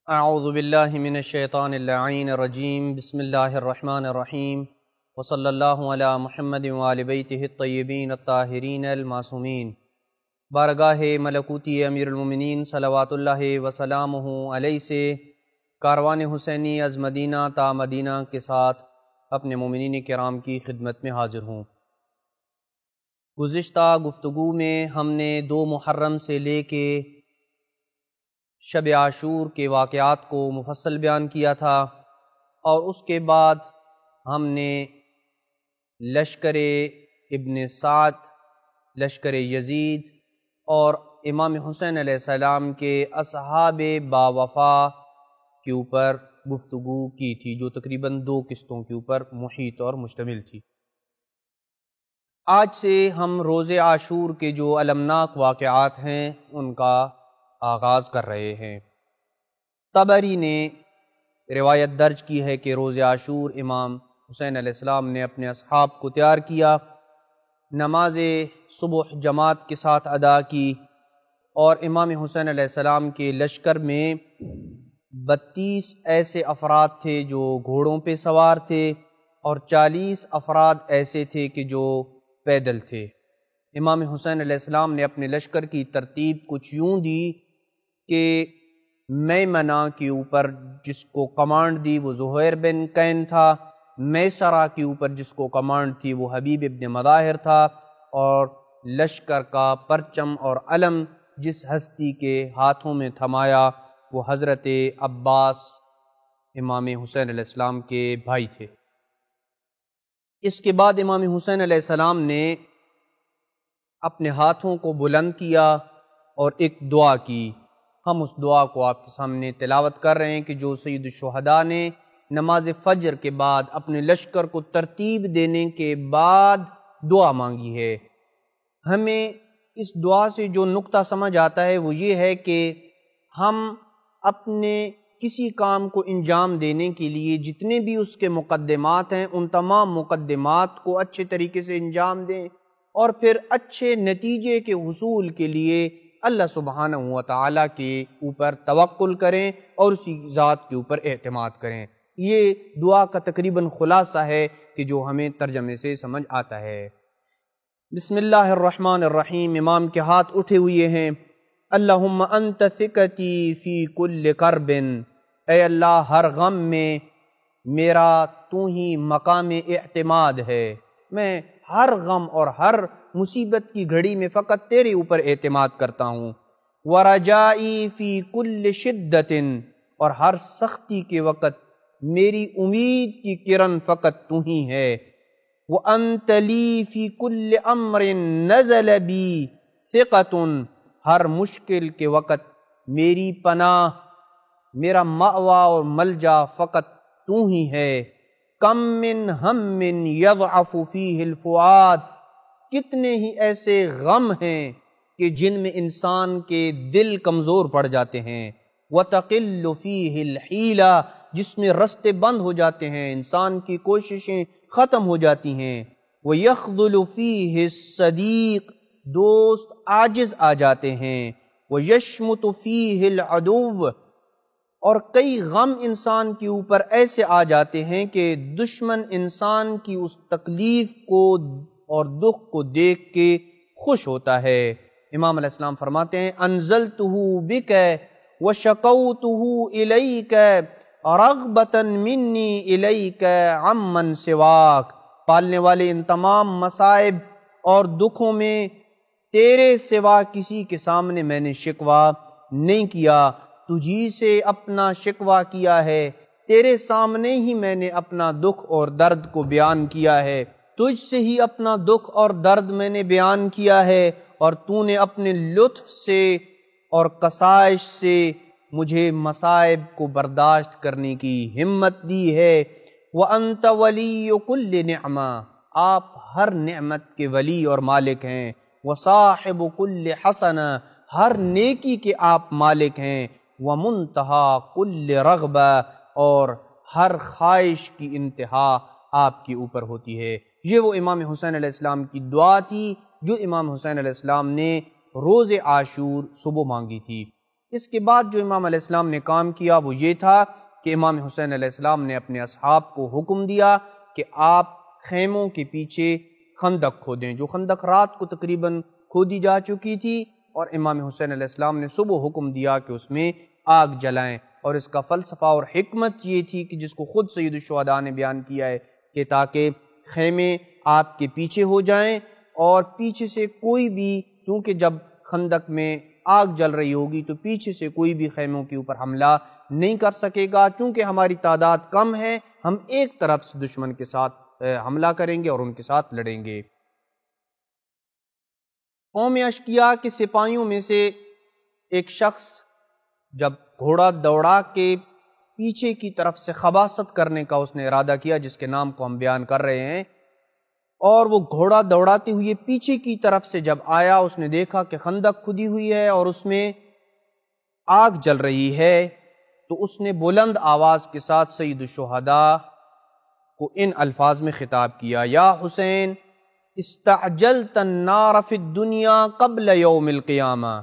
اعوذ باللہ من الشیطان اللعین الرجیم بسم اللہ الرحمن الرحیم وصلی اللہ علی محمد وآل بیتہ الطیبین الطاہرین المعصومین۔ بارگاہ ملکوتی امیر المومنین صلوات اللہ وسلامہ علیہ سے کاروان حسینی از مدینہ تا مدینہ کے ساتھ اپنے مومنین کرام کی خدمت میں حاضر ہوں۔ گزشتہ گفتگو میں ہم نے 2 محرم سے لے کے شب عاشور کے واقعات کو مفصل بیان کیا تھا، اور اس کے بعد ہم نے لشکر ابن سعد، لشکر یزید اور امام حسین علیہ السلام کے اصحاب باوفا کے اوپر گفتگو کی تھی، جو تقریباً 2 قسطوں کے اوپر محیط اور مشتمل تھی۔ آج سے ہم روز عاشور کے جو المناک واقعات ہیں ان کا آغاز کر رہے ہیں۔ طبری نے روایت درج کی ہے کہ روز عاشور امام حسین علیہ السلام نے اپنے اصحاب کو تیار کیا، نماز صبح جماعت کے ساتھ ادا کی، اور امام حسین علیہ السلام کے لشکر میں 32 ایسے افراد تھے جو گھوڑوں پہ سوار تھے، اور 40 افراد ایسے تھے کہ جو پیدل تھے۔ امام حسین علیہ السلام نے اپنے لشکر کی ترتیب کچھ یوں دی کہ میمنہ کے اوپر جس کو کمانڈ دی وہ زہیر بن کین تھا، میسرہ کے اوپر جس کو کمانڈ تھی وہ حبیب ابن مظاہر تھا، اور لشکر کا پرچم اور علم جس ہستی کے ہاتھوں میں تھمایا وہ حضرت عباس امام حسین علیہ السلام کے بھائی تھے۔ اس کے بعد امام حسین علیہ السلام نے اپنے ہاتھوں کو بلند کیا اور ایک دعا کی۔ ہم اس دعا کو آپ کے سامنے تلاوت کر رہے ہیں کہ جو سید الشہداء نے نماز فجر کے بعد اپنے لشکر کو ترتیب دینے کے بعد دعا مانگی ہے۔ ہمیں اس دعا سے جو نقطہ سمجھ آتا ہے وہ یہ ہے کہ ہم اپنے کسی کام کو انجام دینے کے لیے جتنے بھی اس کے مقدمات ہیں ان تمام مقدمات کو اچھے طریقے سے انجام دیں، اور پھر اچھے نتیجے کے حصول کے لیے اللہ سبحانہ و تعالیٰ کے اوپر توکل کریں اور اسی ذات کے اوپر اعتماد کریں۔ یہ دعا کا تقریباً خلاصہ ہے کہ جو ہمیں ترجمے سے سمجھ آتا ہے۔ بسم اللہ الرحمن الرحیم۔ امام کے ہاتھ اٹھے ہوئے ہیں۔ اللہم انت ثقتی فی کل کرب، اے اللہ ہر غم میں میرا تو ہی مقام اعتماد ہے، میں ہر غم اور ہر مصیبت کی گھڑی میں فقط تیرے اوپر اعتماد کرتا ہوں۔ ورجائی فی کل شدت، اور ہر سختی کے وقت میری امید کی کرن فقط تو ہی ہے۔ وانت لی فی کل امر نزل بی ثقۃ، ہر مشکل کے وقت میری پناہ، میرا مأویٰ اور ملجا فقط تو ہی ہے۔ کم من ہم یضعف فیہ الفؤاد، کتنے ہی ایسے غم ہیں کہ جن میں انسان کے دل کمزور پڑ جاتے ہیں۔ وتقل فیہ الحیلہ، جس میں رستے بند ہو جاتے ہیں، انسان کی کوششیں ختم ہو جاتی ہیں۔ ویخذل فیہ الصدیق، دوست عاجز آ جاتے ہیں۔ ویشمت فیہ العدو، اور کئی غم انسان کے اوپر ایسے آ جاتے ہیں کہ دشمن انسان کی اس تکلیف کو اور دکھ کو دیکھ کے خوش ہوتا ہے۔ امام علیہ السلام فرماتے ہیں انزلتہ بک وشکوتہ الیک رغبۃ منی الیک عمن سواک، پالنے والے ان تمام مصائب اور دکھوں میں تیرے سوا کسی کے سامنے میں نے شکوہ نہیں کیا، تجھی سے اپنا شکوہ کیا ہے، تیرے سامنے ہی میں نے اپنا دکھ اور درد کو بیان کیا ہے، تجھ سے ہی اپنا دکھ اور درد میں نے بیان کیا ہے، اور تو نے اپنے لطف سے اور کسائش سے مجھے مصائب کو برداشت کرنے کی ہمت دی ہے۔ وَأَنْتَ وَلِيُّ كُلِّ نِعْمَةٍ، آپ ہر نعمت کے ولی اور مالک ہیں۔ وَصَاحِبُ كُلِّ حَسَنَةٍ، ہر نیکی کے آپ مالک ہیں۔ وَمُنْتَہَا كُلِّ رَغْبَةٍ، اور ہر خواہش کی انتہا آپ کے اوپر ہوتی ہے۔ یہ وہ امام حسین علیہ السلام کی دعا تھی جو امام حسین علیہ السلام نے روز عاشور صبح مانگی تھی۔ اس کے بعد جو امام علیہ السلام نے کام کیا وہ یہ تھا کہ امام حسین علیہ السلام نے اپنے اصحاب کو حکم دیا کہ آپ خیموں کے پیچھے خندق کھودیں، جو خندق رات کو تقریباً کھودی جا چکی تھی، اور امام حسین علیہ السلام نے صبح حکم دیا کہ اس میں آگ جلائیں۔ اور اس کا فلسفہ اور حکمت یہ تھی کہ جس کو خود سید الشہداء نے بیان کیا ہے کہ تاکہ خیمے آپ کے پیچھے ہو جائیں اور پیچھے سے کوئی بھی، چونکہ جب خندق میں آگ جل رہی ہوگی تو پیچھے سے کوئی بھی خیموں کے اوپر حملہ نہیں کر سکے گا، چونکہ ہماری تعداد کم ہے، ہم ایک طرف سے دشمن کے ساتھ حملہ کریں گے اور ان کے ساتھ لڑیں گے۔ قوم اشقیاء کے سپاہیوں میں سے ایک شخص جب گھوڑا دوڑا کے پیچھے کی طرف سے خباثت کرنے کا اس نے ارادہ کیا، جس کے نام کو ہم بیان کر رہے ہیں، اور وہ گھوڑا دوڑاتے ہوئے پیچھے کی طرف سے جب آیا، اس نے دیکھا کہ خندق کھدی ہوئی ہے اور اس میں آگ جل رہی ہے، تو اس نے بلند آواز کے ساتھ سید الشہداء کو ان الفاظ میں خطاب کیا: یا حسین استعجلت النار فی الدنیا قبل یوم القیامہ،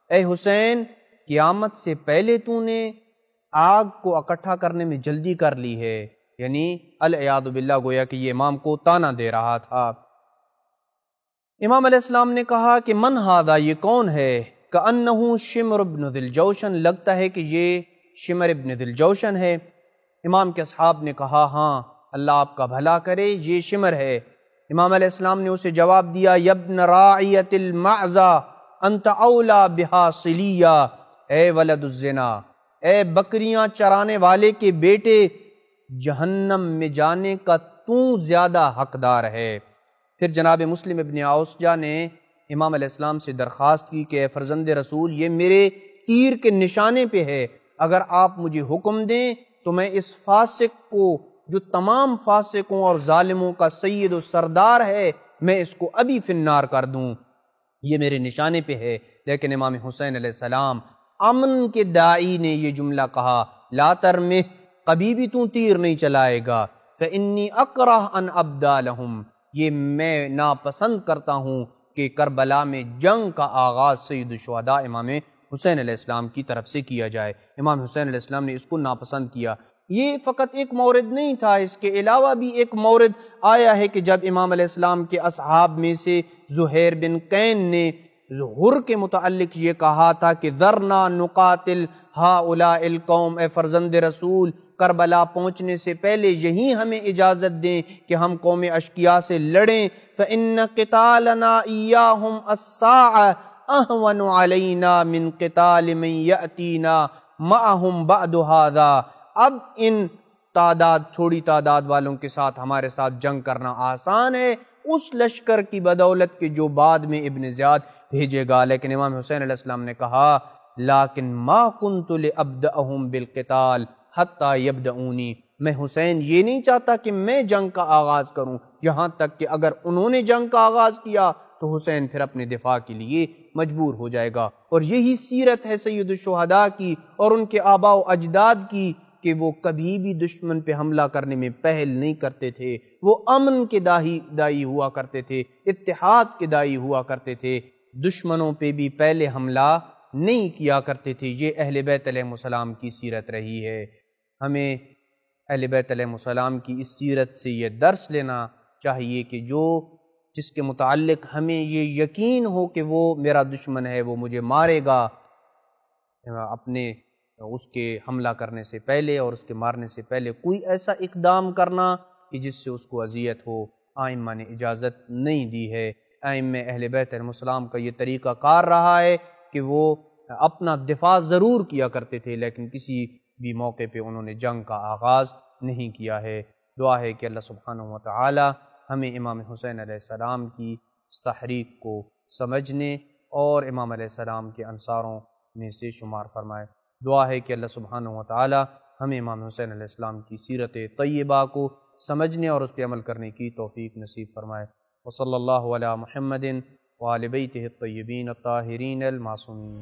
اے حسین قیامت سے پہلے تو نے آگ کو اکٹھا کرنے میں جلدی کر لی ہے، یعنی العیاذ باللہ گویا کہ یہ امام کو طعنہ دے رہا تھا۔ امام علیہ السلام نے کہا کہ من ھذا، یہ کون ہے؟ کأنہ شمر بن ذی الجوشن، لگتا ہے کہ یہ شمر ابن ذی الجوشن ہے۔ امام کے اصحاب نے کہا ہاں اللہ آپ کا بھلا کرے، یہ شمر ہے۔ امام علیہ السلام نے اسے جواب دیا: یبن راعیت المعزہ انت اولا بہا صلیہ، اے ولد الزنا، اے بکریاں چرانے والے کے بیٹے، جہنم میں جانے کا تو زیادہ حقدار ہے۔ پھر جناب مسلم ابن اوسجہ نے امام علیہ السلام سے درخواست کی کہ اے فرزند رسول، یہ میرے تیر کے نشانے پہ ہے، اگر آپ مجھے حکم دیں تو میں اس فاسق کو، جو تمام فاسقوں اور ظالموں کا سید و سردار ہے، میں اس کو ابھی فی النار کر دوں، یہ میرے نشانے پہ ہے۔ لیکن امام حسین علیہ السلام، امن کے داعی نے یہ جملہ کہا: لا ترمح، کبھی بھی تو تیر نہیں چلائے گا، فإنی اکرہ ان ابدا لہم، یہ میں ناپسند کرتا ہوں کہ کربلا میں جنگ کا آغاز سید الشہداء امام حسین علیہ السلام کی طرف سے کیا جائے۔ امام حسین علیہ السلام نے اس کو ناپسند کیا۔ یہ فقط ایک مورد نہیں تھا، اس کے علاوہ بھی ایک مورد آیا ہے کہ جب امام علیہ السلام کے اصحاب میں سے زہیر بن قین نے ظہر کے متعلق یہ کہا تھا کہ ذرنا نقاتل ہؤلاء القوم، اے فرزند رسول کربلا پہنچنے سے پہلے یہی ہمیں اجازت دیں کہ ہم قوم اشقیاء سے لڑیں، فإن قتالنا ایاہم الساعۃ اہون علینا من قتال من یأتینا معہم بعد ھذا، اب ان چھوڑی تعداد والوں کے ساتھ ہمارے ساتھ جنگ کرنا آسان ہے اس لشکر کی بدولت کے جو بعد میں ابن زیاد بھیجے گا۔ لیکن امام حسین علیہ السلام نے کہا لیکن ما کنت لابدأہم بالقتال حتی یبدؤونی، میں حسین یہ نہیں چاہتا کہ میں جنگ کا آغاز کروں، یہاں تک کہ اگر انہوں نے جنگ کا آغاز کیا تو حسین پھر اپنے دفاع کے لیے مجبور ہو جائے گا۔ اور یہی سیرت ہے سید الشہداء کی اور ان کے آباء و اجداد کی کہ وہ کبھی بھی دشمن پہ حملہ کرنے میں پہل نہیں کرتے تھے، وہ امن کے داعی ہوا کرتے تھے، اتحاد کے داعی ہوا کرتے تھے، دشمنوں پہ بھی پہلے حملہ نہیں کیا کرتے تھے۔ یہ اہل بیت علیہ السلام کی سیرت رہی ہے۔ ہمیں اہل بیت علیہ السلام کی اس سیرت سے یہ درس لینا چاہیے کہ جس کے متعلق ہمیں یہ یقین ہو کہ وہ میرا دشمن ہے، وہ مجھے مارے گا، اپنے اس کے حملہ کرنے سے پہلے اور اس کے مارنے سے پہلے کوئی ایسا اقدام کرنا کہ جس سے اس کو اذیت ہو، ائمہ نے اجازت نہیں دی ہے۔ ائمہ اہل بیت علیہ السلام کا یہ طریقہ کار رہا ہے کہ وہ اپنا دفاع ضرور کیا کرتے تھے لیکن کسی بھی موقع پہ انہوں نے جنگ کا آغاز نہیں کیا ہے۔ دعا ہے کہ اللہ سبحانہ و تعالی ہمیں امام حسین علیہ السلام کی اس تحریک کو سمجھنے اور امام علیہ السلام کے انصاروں میں سے شمار فرمائے۔ دعا ہے کہ اللہ سبحانہ و تعالی ہمیں امام حسین علیہ السلام کی سیرت طیبہ کو سمجھنے اور اس پہ عمل کرنے کی توفیق نصیب فرمائے۔ وصلی اللہ علی محمد وآل بیتہ الطیبین الطاہرین المعصومین۔